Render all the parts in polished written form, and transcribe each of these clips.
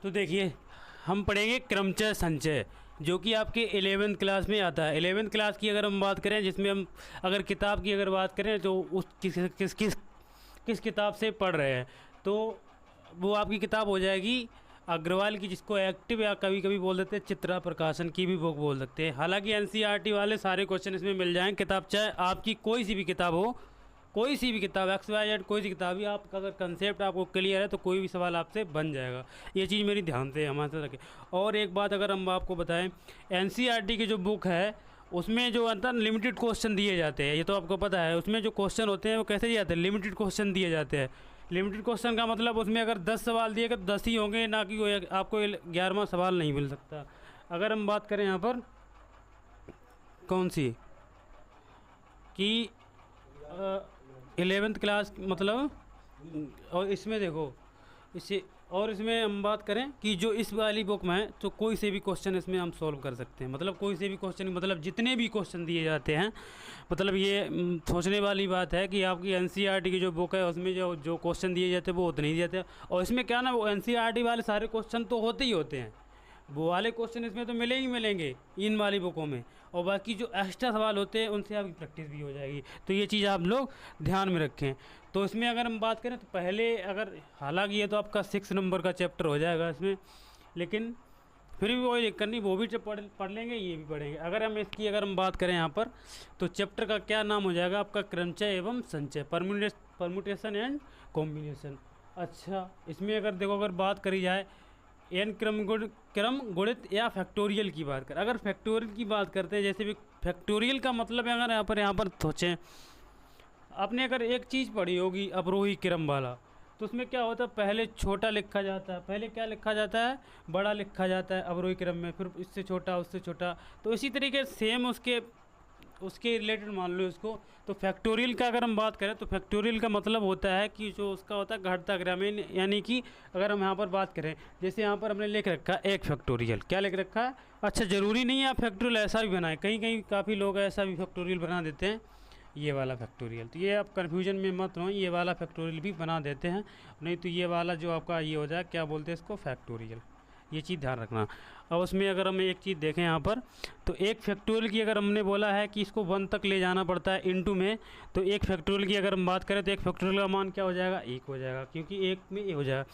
तो देखिए, हम पढ़ेंगे क्रमचय संचय, जो कि आपके 11th क्लास में आता है। 11th क्लास की अगर हम बात करें, जिसमें हम अगर किताब की अगर बात करें तो उस किस किताब से पढ़ रहे हैं, तो वो आपकी किताब हो जाएगी अग्रवाल की, जिसको एक्टिव या कभी कभी बोल देते हैं चित्रा प्रकाशन की भी बुक बोल सकते हैं। हालांकि एनसीईआरटी वाले सारे क्वेश्चन इसमें मिल जाएंगे। किताब चाहे आपकी कोई सी भी किताब हो, कोई सी भी किताब XYZ कोई सी किताब ही, आपका अगर कंसेप्ट आपको क्लियर है तो कोई भी सवाल आपसे बन जाएगा। ये चीज़ मेरी ध्यान से हमारे साथ रखें। और एक बात अगर हम आपको बताएं, एनसीईआरटी की जो बुक है उसमें जो अंतर लिमिटेड क्वेश्चन दिए जाते हैं, ये तो आपको पता है। उसमें जो क्वेश्चन होते हैं वो कैसे दिए जाते हैं, लिमिटेड क्वेश्चन दिए जाते हैं। लिमिटेड क्वेश्चन का मतलब उसमें अगर 10 सवाल दिए गए तो 10 ही होंगे, ना कि आपको 11वां सवाल नहीं मिल सकता। अगर हम बात करें यहाँ पर कौन सी कि 11th क्लास मतलब, और इसमें देखो इसे, और इसमें हम बात करें कि जो इस वाली बुक में है तो कोई से भी क्वेश्चन इसमें हम सॉल्व कर सकते हैं। मतलब कोई से भी क्वेश्चन, मतलब जितने भी क्वेश्चन दिए जाते हैं, मतलब ये सोचने वाली बात है कि आपकी एनसीईआरटी की जो बुक है उसमें जो जो क्वेश्चन दिए जाते हैं वो उतने ही दिए जाते हैं। और इसमें क्या ना, वो एनसीईआरटी वाले सारे क्वेश्चन तो होते ही होते हैं, वो वाले क्वेश्चन इसमें तो मिले ही मिलेंगे इन वाली बुकों में, और बाकी जो एक्स्ट्रा सवाल होते हैं उनसे आपकी प्रैक्टिस भी हो जाएगी। तो ये चीज़ आप लोग ध्यान में रखें। तो इसमें अगर हम बात करें तो पहले अगर, हालांकि ये तो आपका 6 नंबर का चैप्टर हो जाएगा इसमें, लेकिन फिर भी कोई दिक्कत नहीं, वो भी पढ़ लेंगे, ये भी पढ़ेंगे। अगर हम इसकी अगर हम बात करें यहाँ पर, तो चैप्टर का क्या नाम हो जाएगा आपका, क्रमचय एवं संचय, परम्यूटेशन एंड कॉम्बिनेशन। अच्छा, इसमें अगर देखो, अगर बात करी जाए एन क्रम गुणित या फैक्टोरियल की बात कर, अगर फैक्टोरियल की बात करते हैं, जैसे भी फैक्टोरियल का मतलब है, अगर यहाँ पर सोचें, आपने अगर एक चीज़ पढ़ी होगी अवरोही क्रम वाला, तो उसमें क्या होता है, पहले छोटा लिखा जाता है, पहले क्या लिखा जाता है, बड़ा लिखा जाता है अवरोही क्रम में, फिर इससे छोटा, उससे छोटा। तो इसी तरीके सेम उसके रिलेटेड मान लो इसको। तो फैक्टोरियल का अगर हम बात करें तो फैक्टोरियल का मतलब होता है कि जो उसका होता है घटता क्रम, यानी कि अगर हम यहाँ पर बात करें, जैसे यहाँ पर हमने लिख रखा है एक फैक्टोरियल, क्या लिख रखा है। अच्छा, ज़रूरी नहीं है आप फैक्टोरियल ऐसा भी बनाएं, कहीं कहीं काफ़ी लोग ऐसा भी फैक्टोरियल बना देते हैं, ये वाला फैक्टोरियल। तो ये आप कन्फ्यूजन में मत हो, ये वाला फैक्टोरियल भी बना देते हैं, नहीं तो ये वाला जो आपका ये हो जाए, क्या बोलते हैं इसको, फैक्टोरियल। ये चीज़ ध्यान रखना। अब उसमें अगर हम एक चीज़ देखें यहाँ पर, तो एक फैक्टोरियल की अगर हमने बोला है कि इसको 1 तक ले जाना पड़ता है इनटू में, तो एक फैक्टोरियल की अगर हम बात करें तो एक फैक्टोरियल का मान क्या हो जाएगा, 1 हो जाएगा, क्योंकि 1 में ए हो जाएगा।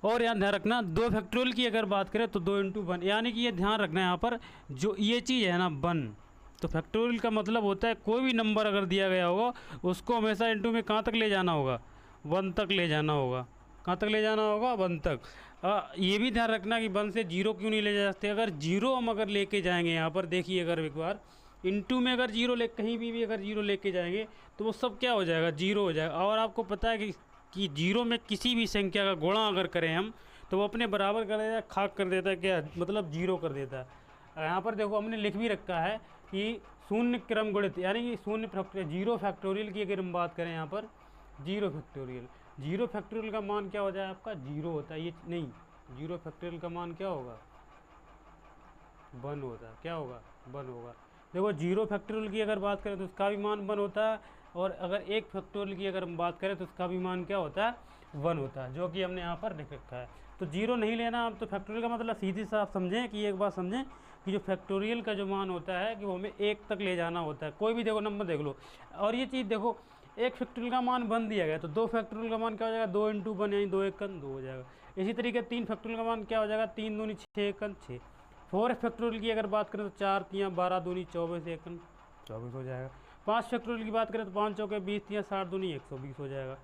और यहाँ ध्यान रखना, 2 फैक्टोरियल की अगर बात करें तो 2 × 1, यानी कि ये ध्यान रखना यहाँ पर जो ये चीज़ है ना 1, तो फैक्टोरियल का मतलब होता है कोई भी नंबर अगर दिया गया होगा उसको हमेशा इनटू में कहाँ तक ले जाना होगा, 1 तक ले जाना होगा। कहाँ तक ले जाना होगा, 1 तक। ये भी ध्यान रखना कि 1 से 0 क्यों नहीं ले जा सकते। अगर 0 हम अगर लेके जाएंगे यहाँ पर, देखिए अगर एक बार इनटू में अगर 0 ले, कहीं भी अगर 0 लेके जाएंगे तो वो सब क्या हो जाएगा, 0 हो जाएगा। और आपको पता है कि 0 में किसी भी संख्या का गुणा अगर करें हम, तो वो अपने बराबर कर देता है, खाक कर देता है, क्या मतलब 0 कर देता है। यहाँ पर देखो हमने लिख भी रखा है कि शून्य क्रम गुणित, यानी कि शून्य फैक्टोरियल, 0 फैक्टोरियल की अगर हम बात करें यहाँ पर, 0 फैक्टोरियल, 0 फैक्टोरियल का मान क्या हो जाए आपका, 0 होता है। ये नहीं, 0 फैक्टोरियल का मान क्या होगा, 1 होता है। क्या होगा, 1 होगा। देखो 0 फैक्टोरियल की अगर बात करें तो उसका भी मान 1 होता है, और अगर 1 फैक्टोरियल की अगर हम बात करें तो उसका भी मान क्या होता है, 1 होता है, जो कि हमने यहाँ पर लिख रखा है। तो 0 नहीं लेना आप। तो फैक्टोरियल का मतलब सीधी सा आप समझें कि एक बात समझें कि जो फैक्टोरियल का जो मान होता है कि वो हमें 1 तक ले जाना होता है। कोई भी देखो नंबर देख लो, और ये चीज़ देखो, 1 फैक्टोरियल का मान 1 दिया गया तो 2 फैक्टोरियल का मान क्या हो जाएगा, 2 × 1 यानी 2 × 1 2 हो जाएगा। इसी तरीके 3 फैक्टोरियल का मान क्या हो जाएगा, 3 दूनी 6 × 1 6। 4 फैक्टोरियल की अगर बात करें तो 4 × 3 12 दूनी 24 1 × 24 हो जाएगा। 5 फैक्टोरियल की बात करें तो 5 चौके 20 3 60 दूनी 120 हो जाएगा।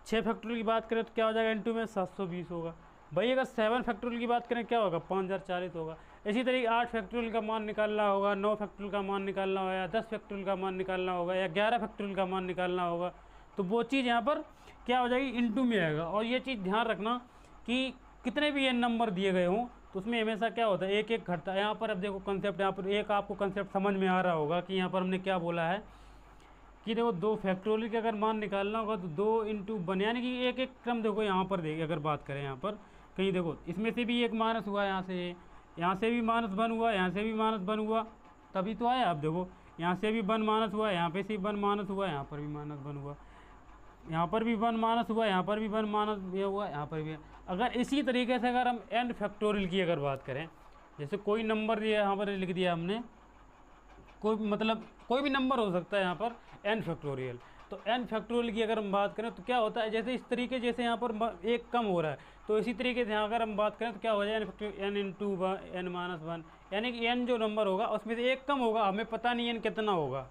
6 फैक्टोरियल की बात करें तो क्या हो जाएगा, इनटू में 720 होगा। भाई अगर 7 फैक्टोरियल की बात करें क्या होगा, 5040 होगा। इसी तरीके 8 फैक्टोरियल का मान निकालना होगा, 9 फैक्टोरियल का मान निकालना होगा, या 10 फैक्टोरियल का मान निकालना होगा, या 11 फैक्टोरियल का मान निकालना होगा। तो वो चीज़ यहाँ पर क्या हो जाएगी, इनटू में आएगा। और ये चीज़ ध्यान रखना कि कितने भी n नंबर दिए गए हों तो उसमें हमेशा क्या होता है, एक एक घटता है। यहाँ पर अब देखो कंसेप्ट, यहाँ पर एक आपको कंसेप्ट समझ में आ रहा होगा कि यहाँ पर हमने क्या बोला है कि देखो 2 फैक्टोरियल के अगर मान निकालना होगा तो 2 × 1, यानी कि एक एक क्रम देखो यहाँ पर देखिए, अगर बात करें यहाँ पर कहीं देखो इसमें से भी एक माइनस हुआ, यहाँ से भी -1 हुआ, यहाँ से भी -1 हुआ, तभी तो आया। आप देखो यहाँ से भी 1 माइनस हुआ, यहाँ पे से 1 माइनस हुआ, यहाँ पर भी -1 हुआ। यहाँ पर भी 1 माइनस हुआ, यहाँ पर भी 1 माइनस ये हुआ, यहाँ पर भी। अगर इसी तरीके से अगर हम n फैक्टोरियल की अगर बात करें, जैसे कोई नंबर दिया यहाँ पर लिख दिया हमने, कोई मतलब कोई भी नंबर हो सकता है यहाँ पर n फैक्टोरियल। तो n फैक्टोरियल की अगर हम बात करें तो क्या होता है, जैसे इस तरीके जैसे यहाँ पर एक कम हो रहा है, तो इसी तरीके से यहाँ अगर हम बात करें तो क्या हो जाए n इंटू n माइनस 1, यानी कि n जो नंबर होगा उसमें से एक कम होगा, हमें पता नहीं n कितना होगा।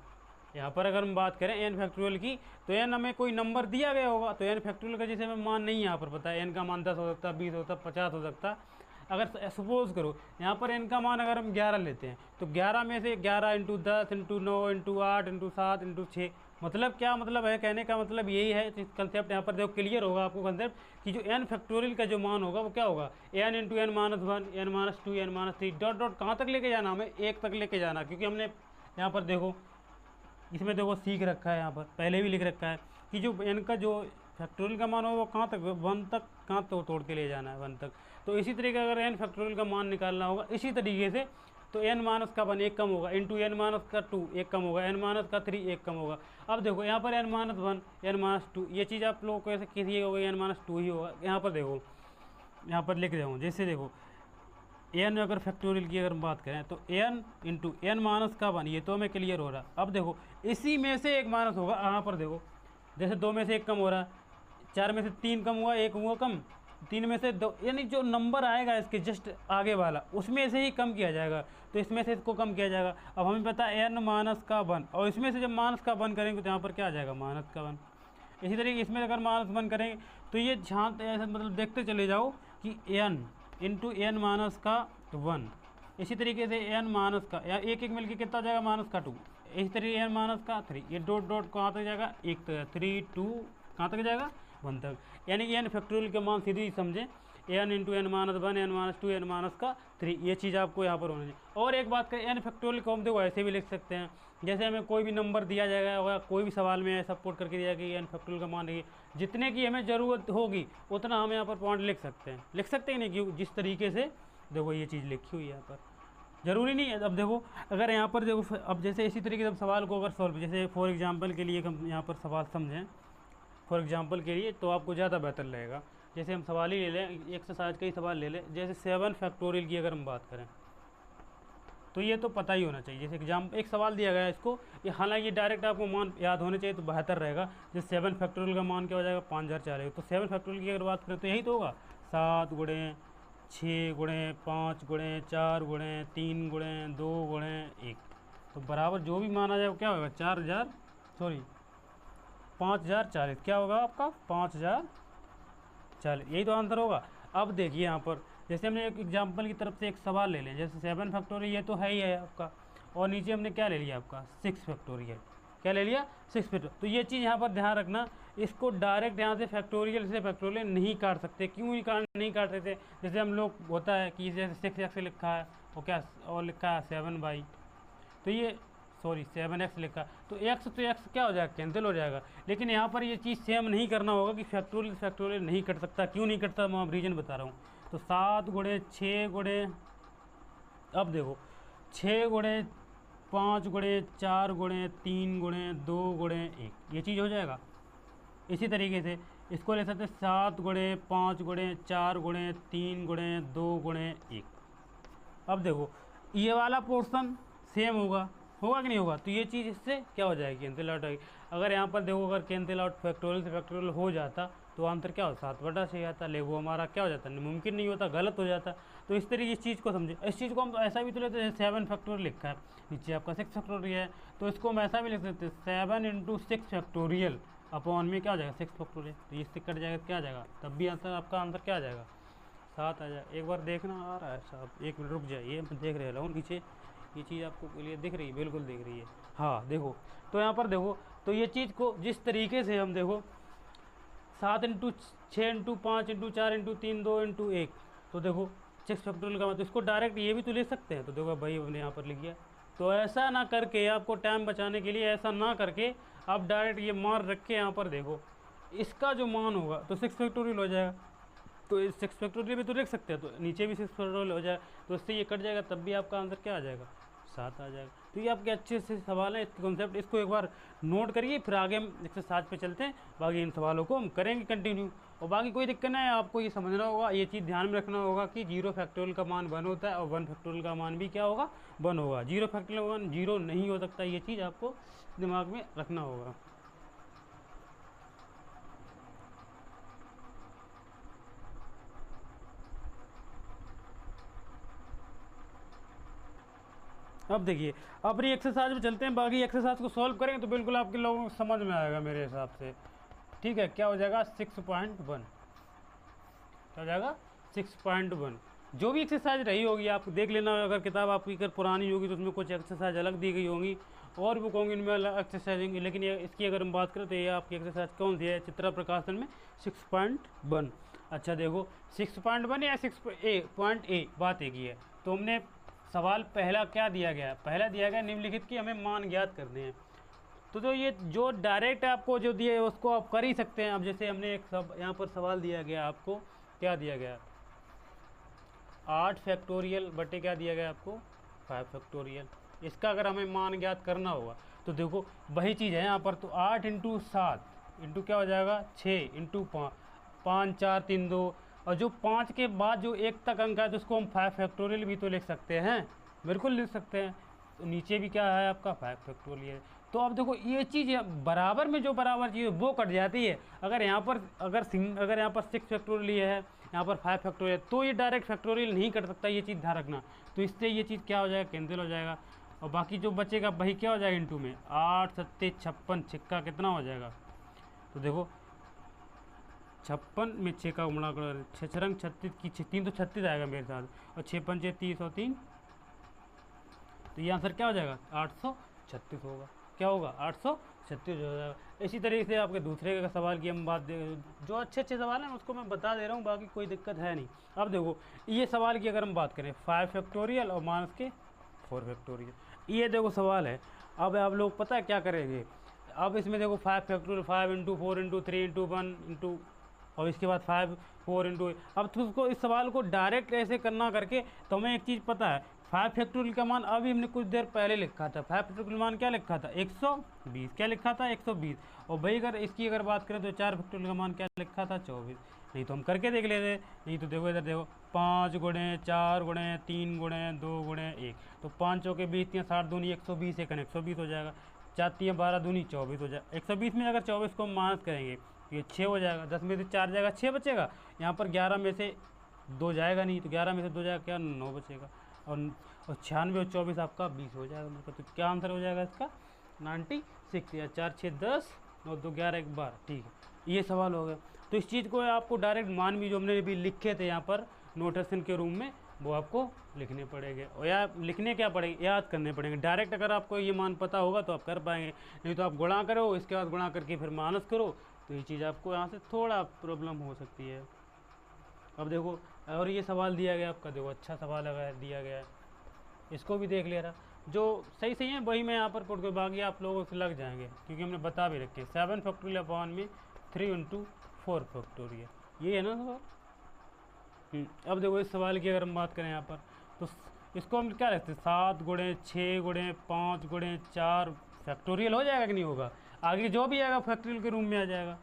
यहाँ पर अगर हम बात करें n फैक्टोरियल की, तो n हमें कोई नंबर दिया गया होगा, तो n फैक्टोरियल का जैसे हमें मान नहीं यहाँ पर पता है, n का मान 10 हो सकता है, 20 हो सकता है, 50 हो सकता है। अगर सपोज करो यहाँ पर n का मान अगर हम 11 लेते हैं, तो 11 में से 11 into 10 into 9 into 8 into 7 into 6, मतलब क्या मतलब है, कहने का मतलब यही है कंसेप्ट। यहाँ पर देखो क्लियर होगा आपको कंसेप्ट कि जो n फैक्टोरियल का जो मान होगा वो क्या होगा, n into n minus 1, n minus 2, n minus 3, dot dot कहाँ तक लेके जाना, हमें 1 तक लेके जाना, क्योंकि हमने यहाँ पर देखो इसमें देखो सीख रखा है, यहाँ पर पहले भी लिख रखा है कि जो n का जो फैक्टोरियल का मान होगा वो कहाँ तक, 1 तक, कहाँ तोड़ के ले जाना है 1 तक। तो इसी तरीके अगर n फैक्टोरियल का मान निकालना होगा इसी तरीके से, तो n माइनस का 1 एक कम होगा, इंटू n माइनस का 2 एक कम होगा, n माइनस का 3 एक कम होगा। अब देखो यहाँ पर n माइनस 1, n माइनस 2, ये चीज़ आप लोगों को ऐसे किसी होगा n माइनस 2 ही होगा। यहाँ पर देखो, यहाँ पर लिख रहा हूँ, जैसे देखो n अगर फैक्टोरियल की अगर हम बात करें तो n इंटू n माइनस का 1, ये तो हमें क्लियर हो रहा। अब देखो इसी में से एक माइनस होगा, यहाँ पर देखो जैसे 2 में से 1 कम हो रहा है, 4 में से 3 कम हुआ, 1 हुआ कम, 3 में से 2, यानी जो नंबर आएगा इसके जस्ट आगे वाला उसमें से ही कम किया जाएगा, तो इसमें से इसको कम किया जाएगा। अब हमें पता है n माइनस का 1, और इसमें से जब माइनस का 1 करेंगे तो यहाँ पर क्या आ जाएगा, माइनस का 1। इसी तरीके इसमें अगर माइनस 1 करेंगे तो ये झांक ऐसे मतलब देखते चले जाओ कि n इंटू n माइनस का 1, इसी तरीके से n माइनस का या एक एक मिलके कितना हो जाएगा, माइनस का 2, इसी तरीके n माइनस का 3, ये डॉट डॉट कहाँ तक जाएगा, 1 तक, 3 2 कहाँ तक जाएगा, 1 तक। यानी कि n फैक्टोरियल के मान सीधे ही समझें, n into n minus 1, n minus 2, n minus का 3, ये चीज़ आपको यहाँ पर होनी चाहिए। और एक बात करें, n फैक्टोरियल को हम देखो ऐसे भी लिख सकते हैं, जैसे हमें कोई भी नंबर दिया जाएगा या कोई भी सवाल में ऐसा पुट करके दिया जाएगा कि n फैक्टोरियल का मान देखिए, जितने की हमें ज़रूरत होगी उतना हम यहाँ पर पॉइंट लिख सकते हैं, लिख सकते हैं नहीं, क्यों, जिस तरीके से देखो ये चीज़ लिखी हुई है यहाँ पर, ज़रूरी नहीं है। अब देखो अगर यहाँ पर देखो, अब जैसे इसी तरीके से सवाल को अगर सॉल्व, जैसे फॉर एग्जांपल के लिए हम यहाँ पर सवाल समझें, फॉर एग्जांपल के लिए तो आपको ज़्यादा बेहतर लगेगा। जैसे हम सवाल ही ले लें, एक्सरसाइज का ही सवाल ले लें, जैसे 7 फैक्टोरियल की अगर हम बात करें तो ये तो पता ही होना चाहिए। जैसे एक सवाल दिया गया है इसको, ये हालांकि डायरेक्ट आपको मान याद होने चाहिए तो बेहतर रहेगा। जैसे 7 फैक्टोरियल का मान क्या हो जाएगा, 5004, तो 7 फैक्टोरियल की अगर बात करें तो यही तो होगा, 7 गुणे 6 गुणे 5 गुणे 4 गुणे 3 गुणे 2 गुणे 1, तो बराबर जो भी माना जाए वो क्या होगा, 5040, क्या होगा आपका 5040, यही तो आंसर होगा। अब देखिए यहाँ पर जैसे हमने एक एग्जांपल की तरफ से एक सवाल ले लें, जैसे 7 फैक्टोरियल ये तो है ही है आपका, और नीचे हमने क्या ले लिया आपका 6 फैक्टोरियल, क्या ले लिया 6 फैक्टोरियल। तो ये चीज़ यहाँ पर ध्यान रखना, इसको डायरेक्ट यहाँ से फैक्टोरियल से फैक्टोरियल नहीं काट सकते। क्यों नहीं काट सकते, जैसे हम लोग होता है कि जैसे 6x लिखा है और क्या और लिखा है 7y, तो ये सॉरी 7x लिखा, तो x क्या हो जाएगा, कैंसिल हो जाएगा। लेकिन यहाँ पर ये चीज़ सेम नहीं करना होगा कि फैक्टोरियल नहीं कट सकता। क्यों नहीं कटता, मैं रीज़न बता रहा हूँ। तो 7 गुणे 6 गुणे, अब देखो 6 गुणे 5 गुणे 4 गुणे 3 गुणे 2 गुणे 1, ये चीज़ हो जाएगा। इसी तरीके से इसको ले सकते 7 गुणे 5 गुणे 4 गुणे 3 गुणे 2 गुणे 1। अब देखो ये वाला पोर्शन सेम होगा कि नहीं होगा, तो ये चीज़ इससे क्या हो जाएगी, कैंसिल आउट आएगी। अगर यहाँ पर देखो अगर कैंसिल आउट फैक्टोरियल से फैक्टोरियल हो जाता तो आंसर क्या होता, 7/6 आता, ले वो हमारा क्या हो जाता, मुमकिन नहीं होता, गलत हो जाता। तो इस तरीके इस चीज़ को समझे। इस चीज़ को हम ऐसा भी तो लेते हैं, 7 फैक्टोरियल लिखा है, नीचे आपका 6 फैक्टोरियल है, तो इसको हम ऐसा भी लिख सकते हैं 7 इंटू 6 फैक्टोरियल अपॉन में क्या हो जाएगा 6 फैक्टोरियल, तो इससे कट जाएगा, क्या आ जाएगा, तब भी आंसर आपका आंसर क्या आ जाएगा 7 आ जाएगा। एक बार देखना आ रहा है साहब, 1 मिनट रुक जाइए, मैं देख रहा हूँ नीचे, ये चीज़ आपको क्लियर दिख रही है, बिल्कुल दिख रही है, हाँ देखो। तो यहाँ पर देखो, तो ये चीज़ को जिस तरीके से हम देखो 7 into 6 into 5 into 4 into 3 2 into 1, तो देखो 6 फैक्टोरियल का मतलब, इसको डायरेक्ट ये भी तो ले सकते हैं। तो देखो भाई हमने यहाँ पर लिख दिया। तो ऐसा ना करके, आपको टाइम बचाने के लिए ऐसा ना करके आप डायरेक्ट ये मान रख के यहाँ पर देखो इसका जो मान होगा तो 6 फैक्टोरियल हो जाएगा। तो इस 6 फैक्टोरियल भी तो लिख सकते हैं, तो नीचे भी 6 फैक्टोरियल हो जाए, तो इससे ये कट जाएगा, तब भी आपका आंसर क्या आ जाएगा 7 आ जाएगा। तो ये आपके अच्छे से सवाल है, इसके कॉन्सेप्ट इसको एक बार नोट करिए, फिर आगे हम एक्सरसाइज पे चलते हैं। बाकी इन सवालों को हम करेंगे कंटिन्यू, और बाकी कोई दिक्कत नहीं है। आपको ये समझना होगा, ये चीज़ ध्यान में रखना होगा कि 0 फैक्टोरियल का मान 1 होता है और 1 फैक्टोरियल का मान भी क्या होगा, 1 होगा। 0 फैक्टोरियल का मान 0 नहीं हो सकता, ये चीज़ आपको दिमाग में रखना होगा। अब देखिए, अपनी एक्सरसाइज में चलते हैं। बाकी एक्सरसाइज को सॉल्व करेंगे तो बिल्कुल आपके लोगों को समझ में आएगा मेरे हिसाब से। ठीक है, क्या हो जाएगा 6.1, क्या हो जाएगा 6.1। जो भी एक्सरसाइज रही होगी आप देख लेना, अगर किताब आपकी अगर पुरानी होगी तो उसमें कुछ एक्सरसाइज अलग दी गई होंगी, और बुक होंगी इनमें अलग एक्सरसाइज होंगी। लेकिन ये इसकी अगर हम बात करें तो ये आपकी एक्सरसाइज कौन सी है, चित्रा प्रकाशन में 6.1। अच्छा देखो 6.1 या 6.A, बात एक ही है। तो हमने सवाल पहला क्या दिया गया, पहला दिया गया निम्नलिखित की हमें मान ज्ञात करने हैं। तो ये जो डायरेक्ट आपको जो दिए उसको आप कर ही सकते हैं। अब जैसे हमने एक सब यहाँ पर सवाल दिया गया, आपको क्या दिया गया, 8 फैक्टोरियल बटे क्या दिया गया आपको, 5 फैक्टोरियल। इसका अगर हमें मान ज्ञात करना होगा तो देखो वही चीज़ है यहाँ पर। तो 8 इंटू 7 इंटू क्या हो जाएगा 6 इंटू 5, 5 4 3 2, और जो 5 के बाद जो 1 तक अंक है तो उसको हम 5 फैक्टोरियल भी तो लिख सकते हैं, बिल्कुल लिख सकते हैं। तो नीचे भी क्या है आपका 5 फैक्टोरियल। तो अब देखो ये चीज़ बराबर में जो बराबर चीज़ वो कट जाती है। अगर यहाँ पर अगर यहाँ पर 6 फैक्टोरियल है, यहाँ पर 5 फैक्टोरियल, तो ये डायरेक्ट फैक्टोरियल नहीं कर सकता, ये चीज़ ध्यान रखना। तो इससे ये चीज़ क्या हो जाएगा, कैंसिल हो जाएगा, और बाकी जो बचेगा वही क्या हो जाएगा इंटू में 8 सत्ते 56, छिक्का कितना हो जाएगा। तो देखो 56 में 6 का गुणा करो, 6 छरंग 36 की 3 तो 36 आएगा मेरे साथ, और 6 पंचे 30 और 3, तो ये आंसर क्या हो जाएगा 836 होगा। क्या होगा 836 हो जाएगा। इसी तरीके से आपके दूसरे का सवाल की हम बात जो अच्छे अच्छे सवाल हैं उसको मैं बता दे रहा हूँ, बाकी कोई दिक्कत है नहीं। अब देखो ये सवाल की अगर हम बात करें 5 फैक्टोरियल और माइनस के 4 फैक्टोरियल, ये देखो सवाल है। अब आप लोग पता है क्या करेंगे, अब इसमें देखो 5 factorial 5 into 4 into 3 into 1 into, और इसके बाद 5 4 इंटू। अब तो उसको इस सवाल को डायरेक्ट ऐसे करना करके, तो हमें एक चीज़ पता है 5 फैक्टोरियल का मान अभी हमने कुछ देर पहले लिखा था। 5 फैक्टोरियल मान क्या लिखा था 120, क्या लिखा था 120। और भाई अगर इसकी अगर बात करें तो 4 फैक्टोरियल का मान क्या लिखा था 24। नहीं तो हम करके देख लेते, नहीं तो देखो इधर देखो 5 गुणे 4 गुणे 3 गुणे 2 गुणे 1, तो 5 चौके 20 या 60 दूनी 120, 120 हो जाएगा। 4 3 12 दूनी 24 हो जाएगा। 120 में अगर 24 को माइनस करेंगे ये 6 हो जाएगा, 10 में से 4 जाएगा 6 बचेगा। यहाँ पर 11 में से 2 जाएगा नहीं, तो 11 में से 2 जाएगा क्या 9 बचेगा, और 96 और 24 आपका 20 हो जाएगा। मतलब तो क्या आंसर हो जाएगा इसका 96, या 4 6 10 और 2 11 1 12। ठीक है, ये सवाल हो गया। तो इस चीज़ को आपको डायरेक्ट मान भी जो हमने भी लिखे थे यहाँ पर नोटेशन के रूम में, वो आपको लिखने पड़ेंगे, और या लिखने क्या पड़ेंगे, याद करने पड़ेंगे। डायरेक्ट अगर आपको ये मान पता होगा तो आप कर पाएंगे, नहीं तो आप गुणा करो, इसके बाद गुणा करके फिर माइनस करो, तो ये चीज़ आपको यहाँ से थोड़ा प्रॉब्लम हो सकती है। अब देखो और ये सवाल दिया गया आपका, देखो अच्छा सवाल अगर दिया गया है, इसको भी देख ले रहा, जो सही सही है वही मैं यहाँ पर पुट कर, बाकी आप लोगों से लग जाएंगे क्योंकि हमने बता भी रखे हैं 7 फैक्टोरियल अपॉन में 3 इंटू 4 फैक्टोरियल, ये है ना सवाल। अब देखो इस सवाल की अगर हम बात करें यहाँ पर, तो इसको हम क्या रखते हैं 7 गुणे 6 गुणे 5 गुणे 4 फैक्टोरियल हो जाएगा कि नहीं होगा, आगे जो भी आएगा फैक्टोरियल के रूम में आ जाएगा।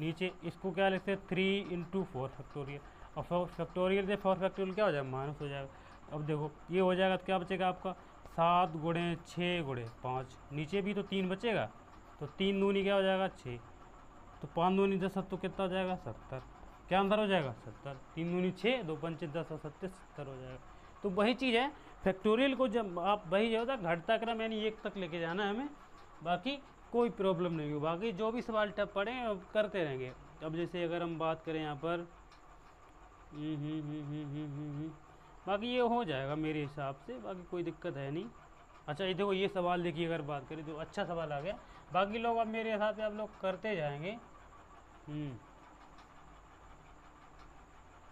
नीचे इसको क्या लिखते हैं 3 इंटू 4 फैक्टोरियल, और फैक्टोरियल से 4 फैक्टोरियल क्या हो जाएगा माइनस हो जाएगा। अब देखो ये हो जाएगा तो क्या बचेगा आपका 7 गुणे 6 गुणे 5, नीचे भी तो 3 बचेगा, तो 3 दूनी क्या हो जाएगा 6, तो 5 दूनी 10 तो कितना हो जाएगा 70, क्या आंसर हो जाएगा 70। 3 दूनी 6 2 पंचे 10 और 70 हो जाएगा। तो वही चीज़ है फैक्टोरियल को जब आप वही जो होता है घटता क्रम यानी 1 तक लेके जाना है हमें, बाकी कोई प्रॉब्लम नहीं हो, बाकी जो भी सवाल टप पड़े करते रहेंगे। अब जैसे अगर हम बात करें यहाँ पर बाकी ये हो जाएगा मेरे हिसाब से, बाकी कोई दिक्कत है नहीं। अच्छा ये देखो ये सवाल देखिए अगर बात करें तो अच्छा सवाल आ गया, बाकी लोग अब मेरे हिसाब से आप लोग करते जाएंगे।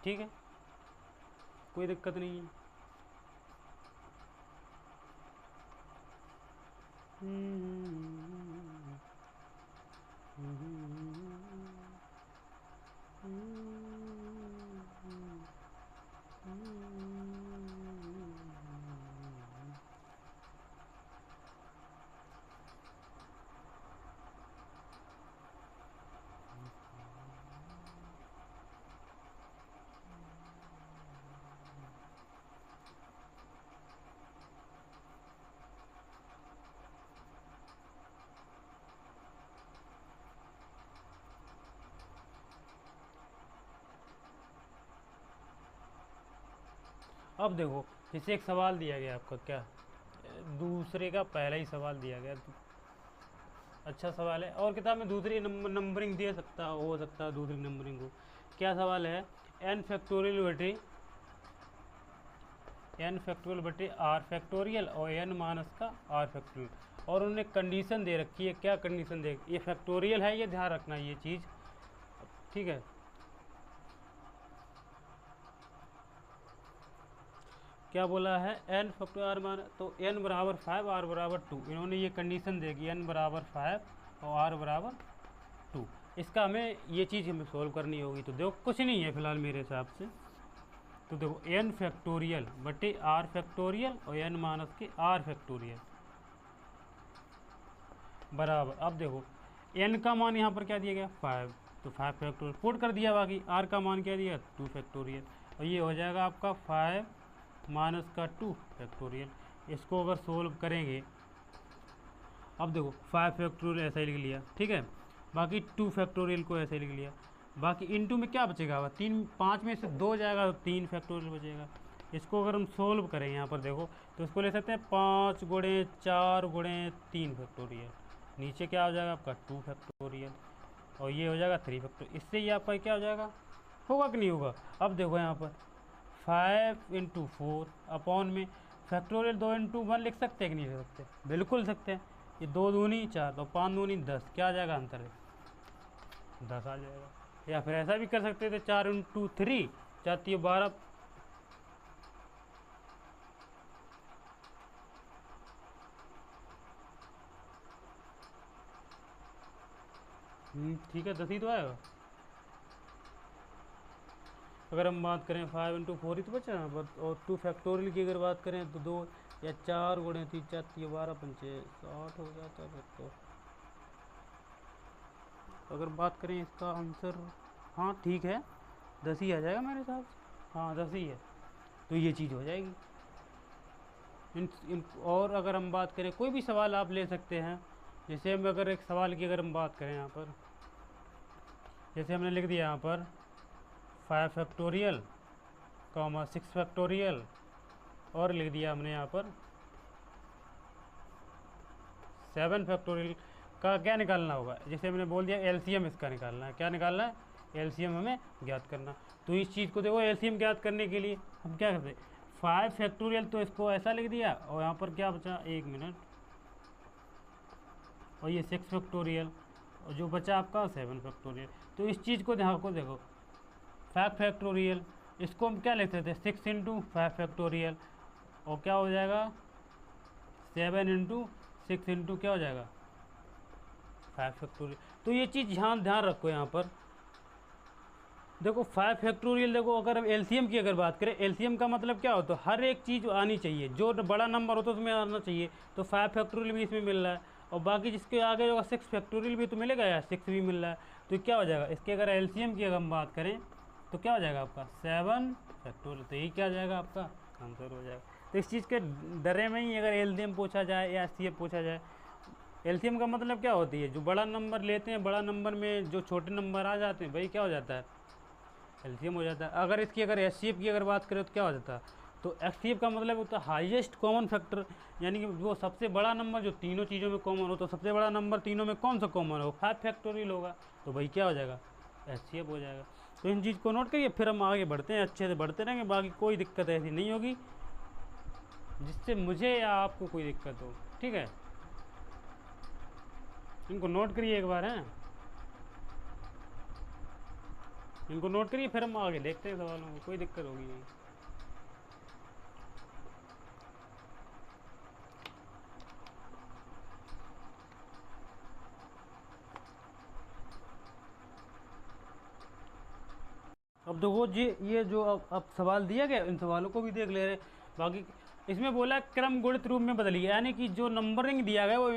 ठीक है, कोई दिक्कत नहीं है। अब देखो जैसे एक सवाल दिया गया आपका, क्या दूसरे का पहला ही सवाल दिया गया, तो अच्छा सवाल है, और किताब में दूसरी नंबरिंग दे सकता हो सकता है दूसरी नंबरिंग हो। क्या सवाल है, एन फैक्टोरियल बटे आर फैक्टोरियल और एन माइनस का आर फैक्टोरियल, और उन्होंने कंडीशन दे रखी है। क्या कंडीशन दे, ये फैक्टोरियल है, ये ध्यान रखना ये चीज़, ठीक है। क्या बोला है, एन फैक्टोरियल आर माइनस, तो एन बराबर 5 आर बराबर 2, इन्होंने ये कंडीशन देगी एन बराबर 5 और आर बराबर 2। इसका हमें ये चीज़ हमें सोल्व करनी होगी। तो देखो कुछ नहीं है फिलहाल मेरे हिसाब से, तो देखो एन फैक्टोरियल बटे आर फैक्टोरियल और एन माइनस के आर फैक्टोरियल बराबर, अब देखो एन का मान यहाँ पर क्या दिया गया 5, तो 5 फैक्टोरियल पुट कर दिया, बाकी आर का मान क्या दिया 2 फैक्टोरियल, और ये हो जाएगा आपका 5 माइनस का 2 फैक्टोरियल। इसको अगर सोल्व करेंगे, अब देखो 5 फैक्टोरियल ऐसा ही लिख लिया, ठीक है, बाकी 2 फैक्टोरियल को ऐसे लिख लिया, बाकी इनटू में क्या बचेगा, 3 5 में से 2 जाएगा तो 3 फैक्टोरियल बचेगा। इसको अगर हम सोल्व करें यहाँ पर देखो, तो इसको ले सकते हैं 5 गुणे 4 गुणे 3 फैक्टोरियल, नीचे क्या हो जाएगा आपका 2 फैक्टोरियल, और ये हो जाएगा 3 फैक्टोरियल। इससे ये आपका क्या हो जाएगा, होगा कि नहीं होगा। अब देखो यहाँ पर 5 × 4 अपॉन में फैक्टोरियल 2 × 1 लिख सकते हैं कि नहीं लिख सकते, बिल्कुल सकते हैं। ये 2 दूनी 4, तो 5 दूनी 10, क्या आ जाएगा आंसर है 10 आ जाएगा। या फिर ऐसा भी कर सकते थे 4 × 3, 4 × 12, ठीक है 10 ही तो आएगा। अगर हम बात करें 5 × 4 ही तो बचा ना, बस, और 2 फैक्टोरियल की अगर बात करें तो 2 या 4 गुणे 3 4 3 12 5 60 हो जाता है। तो अगर बात करें इसका आंसर, हाँ ठीक है 10 ही आ जाएगा मेरे हिसाब से, हाँ 10 ही है, तो ये चीज़ हो जाएगी। और अगर हम बात करें कोई भी सवाल आप ले सकते हैं, जैसे हम अगर एक सवाल की अगर हम बात करें यहाँ पर, जैसे हमने लिख दिया यहाँ पर 5 फैक्टोरियल 6 फैक्टोरियल, और लिख दिया हमने यहाँ पर 7 फैक्टोरियल का क्या निकालना होगा। जैसे हमने बोल दिया एलसीएम इसका निकालना है, क्या निकालना है, एलसीएम हमें ज्ञात करना। तो इस चीज़ को देखो एलसीएम ज्ञात करने के लिए हम क्या करते हैं, 5 फैक्टोरियल तो इसको ऐसा लिख दिया, और यहाँ पर क्या बचा 1 मिनट, और ये 6 फैक्टोरियल, और जो बचा आपका 7 फैक्टोरियल। तो इस चीज़ को देखो 5 फैक्टोरियल, इसको हम क्या लिखते थे 6 × 5 फैक्टोरियल, और क्या हो जाएगा 7 × 6 × क्या हो जाएगा 5 फैक्टोरियल। तो ये चीज़ ध्यान रखो यहाँ पर, देखो 5 फैक्टोरियल, देखो अगर हम एलसीएम की अगर बात करें, एलसीएम का मतलब क्या होता है, हर एक चीज़ आनी चाहिए, जो बड़ा नंबर होता है उसमें आना चाहिए। तो 5 फैक्टोरियल भी इसमें मिल रहा है, और बाकी जिसके आगे होगा 6 फैक्टोरियल भी तो मिलेगा यार, 6 भी मिल रहा है। तो क्या हो जाएगा, इसके अगर एलसीएम की अगर हम बात करें तो क्या हो जाएगा आपका 7 फैक्टोरियल, तो यही क्या हो जाएगा आपका आंसर हो जाएगा। तो इस चीज़ के डरे में ही अगर एलसीएम पूछा जाए या एचसीएफ पूछा जाए, एलसीएम का मतलब क्या होती है, जो बड़ा नंबर लेते हैं, बड़ा नंबर में जो छोटे नंबर आ जाते हैं भाई क्या हो जाता है एलसीएम हो जाता है। अगर इसकी अगर एचसीएफ की अगर बात करें तो क्या हो जाता है, तो एचसीएफ का मतलब होता है हाईएस्ट कॉमन फैक्टर, यानी कि वो सबसे बड़ा नंबर जो तीनों चीज़ों में कॉमन हो। तो सबसे बड़ा नंबर तीनों में कौन सा कॉमन हो, 5 फैक्टोरियल होगा, तो भाई क्या हो जाएगा एचसीएफ हो जाएगा। तो इन चीज़ को नोट करिए, फिर हम आगे बढ़ते हैं, अच्छे से बढ़ते रहेंगे, बाकी कोई दिक्कत ऐसी नहीं होगी जिससे मुझे या आपको कोई दिक्कत हो, ठीक है। इनको नोट करिए एक बार, हैं इनको नोट करिए, फिर हम आगे देखते हैं सवालों में, कोई दिक्कत होगी नहीं। अब देखो जी, ये जो अब सवाल दिया गया, इन सवालों को भी देख ले रहे। बाकी इसमें बोला क्रम गुणित रूप में बदलिए, यानी कि जो नंबरिंग दिया गया वो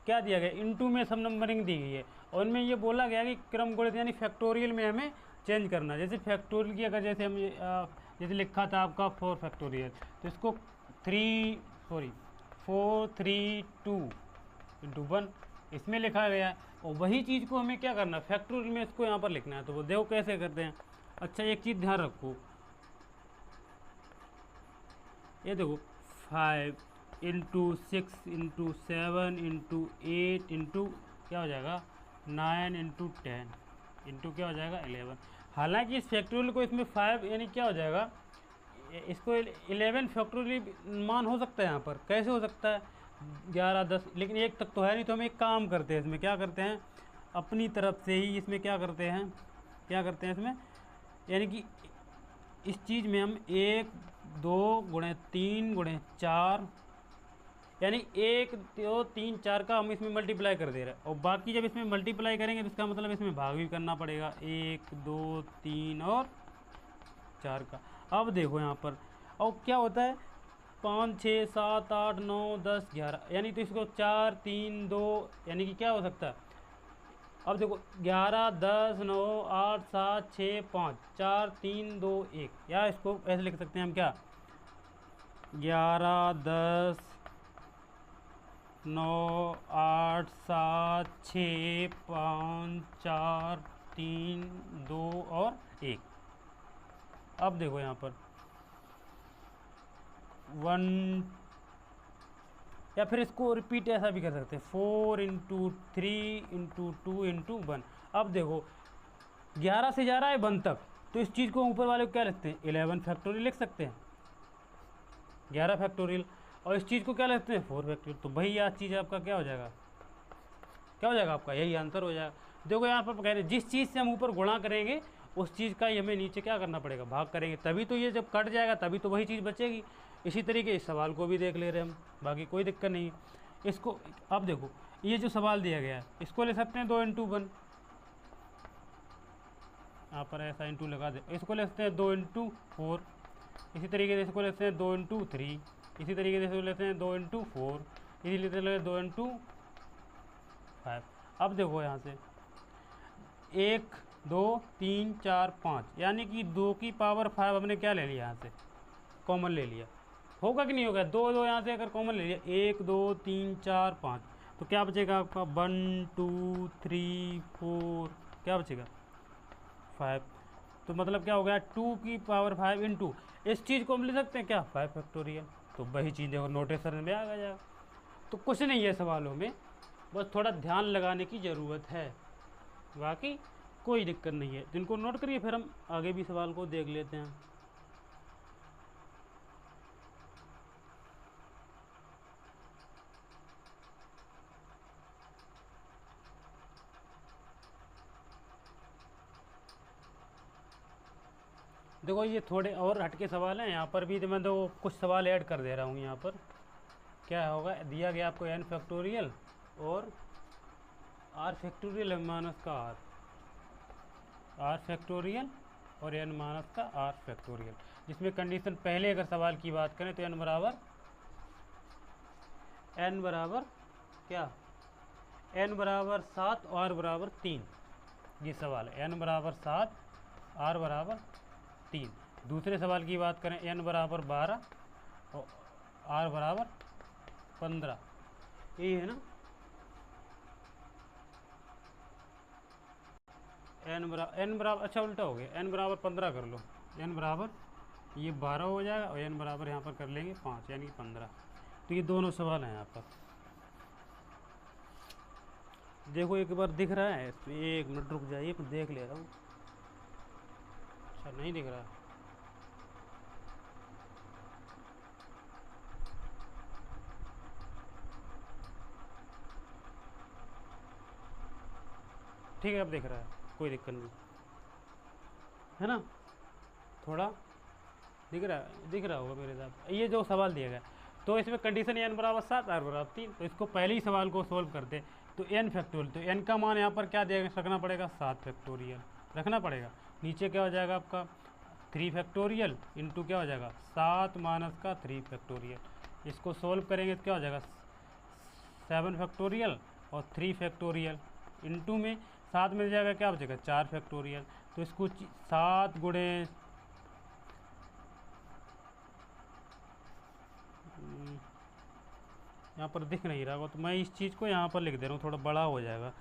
क्या दिया गया, इनटू में सब नंबरिंग दी गई है, और इनमें ये बोला गया कि क्रम गुणित यानी फैक्टोरियल में हमें चेंज करना। जैसे फैक्टोरियल की अगर जैसे हम जैसे लिखा था आपका 4 फैक्टोरियल, तो इसको 4 3 2 × 1 इसमें लिखा गया है, और वही चीज़ को हमें क्या करना है फैक्टोरियल में इसको यहाँ पर लिखना है। तो वो देखो कैसे करते हैं। अच्छा एक चीज़ ध्यान रखो, ये देखो 5 इंटू 6 इंटू 7 इंटू 8 इंटू क्या हो जाएगा 9 इंटू 10 इंटू क्या हो जाएगा 11। हालांकि इस फैक्टोरियल को इसमें 5 यानी क्या हो जाएगा, इसको 11 फैक्टोरियल मान हो सकता है। यहाँ पर कैसे हो सकता है 11 10, लेकिन एक तक तो है नहीं। तो हम एक काम करते हैं, इसमें क्या करते हैं अपनी तरफ से ही इसमें क्या करते हैं इसमें, यानी कि इस चीज़ में हम 1 2 गुणे 3 गुणे 4 यानी 1 2 3 4 का हम इसमें मल्टीप्लाई कर दे रहे हैं। और बाकी जब इसमें मल्टीप्लाई करेंगे तो इसका मतलब इसमें भाग भी करना पड़ेगा 1 2 3 और 4 का। अब देखो यहाँ पर और क्या होता है 5 6 7 8 9 10 11, यानी तो इसको 4 3 2 यानी कि क्या हो सकता है। अब देखो 11 10 9 8 7 6 5 4 3 2 1, या इसको ऐसे लिख सकते हैं हम क्या 11 10 9 8 7 6 5 4 3 2 और 1। अब देखो यहाँ पर 1, या फिर इसको रिपीट ऐसा भी कर सकते हैं 4 इंटू 3 इंटू 2 इंटू 1। अब देखो 11 से जा रहा है 1 तक, तो इस चीज़ को ऊपर वाले को क्या लिखते हैं 11 फैक्टोरियल लिख सकते हैं 11 फैक्टोरियल, और इस चीज़ को क्या लिखते हैं 4 फैक्टोरियल। तो भाई यह चीज़ आपका क्या हो जाएगा आपका यही आंसर हो जाएगा। देखो यहाँ पर कह रहे हैं जिस चीज़ से हम ऊपर गुणा करेंगे उस चीज़ का ही हमें नीचे क्या करना पड़ेगा भाग करेंगे, तभी तो ये जब कट जाएगा तभी तो वही चीज़ बचेगी। इसी तरीके इस सवाल को भी देख ले रहे हैं हम, बाकी कोई दिक्कत नहीं है इसको। अब देखो ये जो सवाल दिया गया है इसको ले सकते हैं 2 इंटू 1, यहाँ पर ऐसा इंटू लगा दे। इसको ले सकते हैं 2 इंटू 4, इसी तरीके से इसको लेते हैं 2 इंटू 3, इसी तरीके से इसको लेते हैं 2 इंटू 4, इसी लेते हैं 2 इंटू 5। अब देखो यहाँ से 1 2 3 4 5, यानी कि 2 की पावर 5 हमने क्या ले लिया यहाँ से कॉमन ले लिया। होगा कि नहीं होगा 2 2 यहाँ से अगर कॉमन ले लिया 1 2 3 4 5, तो क्या बचेगा आपका 1 2 3 4, क्या बचेगा 5। तो मतलब क्या हो गया 2 की पावर 5 इंटू इस चीज़ को हम ले सकते हैं क्या 5 फैक्टोरियल। तो वही चीज़ देखो नोटेशन में आ जाएगा। तो कुछ नहीं है सवालों में, बस थोड़ा ध्यान लगाने की ज़रूरत है, बाकी कोई दिक्कत नहीं है। जिनको नोट करिए फिर हम आगे भी सवाल को देख लेते हैं। देखो ये थोड़े और हटके सवाल हैं, यहाँ पर भी मैं तो कुछ सवाल ऐड कर दे रहा हूँ। यहाँ पर क्या होगा दिया गया आपको n फैक्टोरियल और r फैक्टोरियल माइनस का r फैक्टोरियल और n माइनस का r फैक्टोरियल, जिसमें कंडीशन पहले अगर सवाल की बात करें तो n बराबर क्या n बराबर 7 और r बराबर 3, ये सवाल है n बराबर 7 r बराबर 3। दूसरे सवाल की बात करें n बराबर 12 और r बराबर 15, यही है ना। n बराबर अच्छा उल्टा हो गया, n बराबर 15 कर लो, n बराबर ये 12 हो जाएगा और n बराबर यहाँ पर कर लेंगे 5 यानी कि 15। तो ये दोनों सवाल हैं यहाँ पर। देखो एक बार दिख रहा है तो 1 मिनट रुक जाइए मैं देख ले रहा हूँ। अच्छा नहीं दिख रहा, ठीक है अब दिख रहा है, कोई दिक्कत नहीं है ना। थोड़ा दिख रहा होगा मेरे साथ। ये जो सवाल दिया गया तो इसमें कंडीशन n बराबर 7 r बराबर 3, तो इसको पहले ही सवाल को सोल्व करते तो n फैक्टोरियल, तो n का मान यहाँ पर क्या रखना पड़ेगा 7 फैक्टोरियल रखना पड़ेगा। नीचे क्या हो जाएगा आपका 3 फैक्टोरियल इंटू क्या हो जाएगा 7 माइनस का 3 फैक्टोरियल। इसको सोल्व करेंगे तो क्या हो जाएगा 7 फैक्टोरियल और 3 फैक्टोरियल इंटू में 7 मिल जाएगा क्या बचेगा 4 फैक्टोरियल। तो इसको 7 गुणे यहाँ पर दिख नहीं रहा होगा तो मैं इस चीज़ को यहाँ पर लिख दे रहा हूँ, थोड़ा बड़ा हो जाएगा।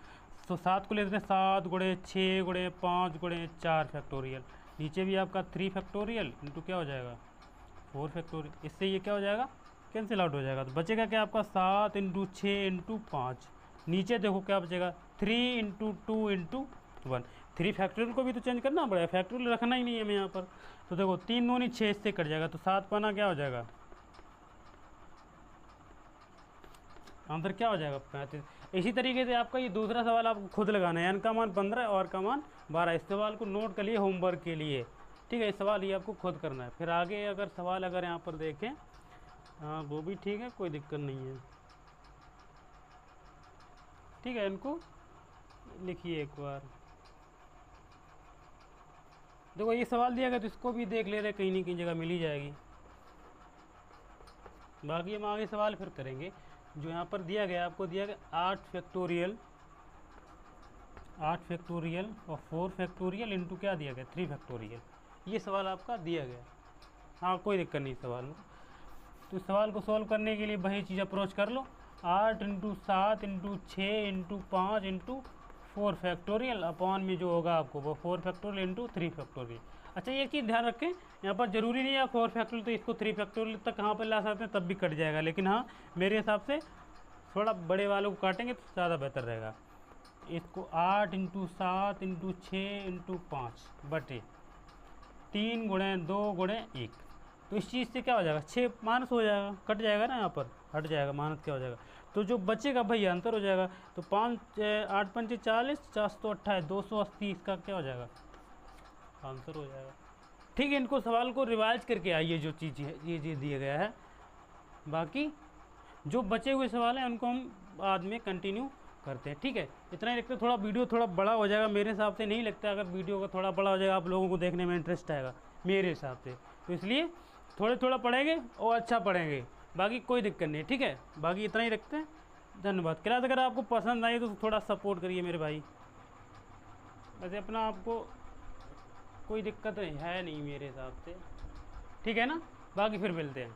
तो 7 को लेते हैं 7 गुणे 6 गुणे 5 गुणे 4 फैक्टोरियल, नीचे भी आपका 3 फैक्टोरियल इंटू क्या हो जाएगा 4 फैक्टोरियल, इससे ये क्या हो जाएगा, कैंसिल आउट हो जाएगा। तो बचेगा क्या आपका 7 इंटू 6 इंटू 5। नीचे देखो क्या बचेगा 3 इंटू 2 इंटू 1। 3 फैक्टोरियल को भी तो चेंज करना पड़ेगा, फैक्टोरियल रखना ही नहीं है हमें यहाँ पर। तो देखो 3 दूनी 6 इससे कट जाएगा, तो 7 पाना क्या हो जाएगा, आंसर क्या हो जाएगा 35। इसी तरीके से आपका ये दूसरा सवाल आपको खुद लगाना है, n का मान 15 और का मान 12। इस सवाल को नोट कर लिए होमवर्क के लिए, ठीक है। इस सवाल ये आपको खुद करना है। फिर आगे अगर सवाल अगर यहाँ पर देखें, हाँ वो भी ठीक है, कोई दिक्कत नहीं है, ठीक है। इनको लिखिए एक बार। देखो ये सवाल दिया गया तो इसको भी देख ले रहे, कहीं ना कहीं जगह मिल ही जाएगी। बाकी हम आगे सवाल फिर करेंगे। जो यहाँ पर दिया गया, आपको दिया गया 8 फैक्टोरियल और 4 फैक्टोरियल इंटू क्या दिया गया 3 फैक्टोरियल। ये सवाल आपका दिया गया। हाँ कोई दिक्कत नहीं सवाल में। तो इस सवाल को सॉल्व करने के लिए वही चीज़ अप्रोच कर लो। 8 into 7 into 6 into 5 into 4 factorial upon में जो होगा आपको वो 4 फैक्टोरियल इंटू 3 फैक्टोरियल। अच्छा ये चीज़ ध्यान रखें, यहाँ पर ज़रूरी नहीं है 4 फैक्टोरियल तो इसको 3 फैक्टोरियल तक कहाँ पर ला सकते हैं, तब भी कट जाएगा। लेकिन हाँ मेरे हिसाब से थोड़ा बड़े वालों को काटेंगे तो ज़्यादा बेहतर रहेगा। इसको 8 इंटू 7 इंटू 6 इंटू 5 बटे 3 गुणे 2 गुणे 1। तो इस चीज़ से क्या हो जाएगा 6 माइनस हो जाएगा, कट जाएगा ना, यहाँ पर हट जाएगा, माइनस क्या हो जाएगा। तो जो बचेगा भाई आंसर हो जाएगा। तो 5 8 5 40 428 280 इसका क्या हो जाएगा आंसर हो जाएगा। ठीक है, इनको सवाल को रिवाइज करके आइए जो चीज़ है ये चीज़ दिया गया है। बाकी जो बचे हुए सवाल हैं उनको हम बाद में कंटिन्यू करते हैं, ठीक है। इतना ही रखते, थोड़ा वीडियो थोड़ा बड़ा हो जाएगा मेरे हिसाब से। नहीं लगता अगर वीडियो का थोड़ा बड़ा हो जाएगा आप लोगों को देखने में इंटरेस्ट आएगा मेरे हिसाब से। तो इसलिए थोड़ा थोड़ा पढ़ेंगे और अच्छा पढ़ेंगे, बाकी कोई दिक्कत नहीं, ठीक है। बाकी इतना ही रखते हैं, धन्यवाद। क्लास अगर आपको पसंद आई तो थोड़ा सपोर्ट करिए मेरे भाई। वैसे अपना आपको कोई दिक्कत है नहीं मेरे हिसाब से, ठीक है ना। बाकी फिर मिलते हैं।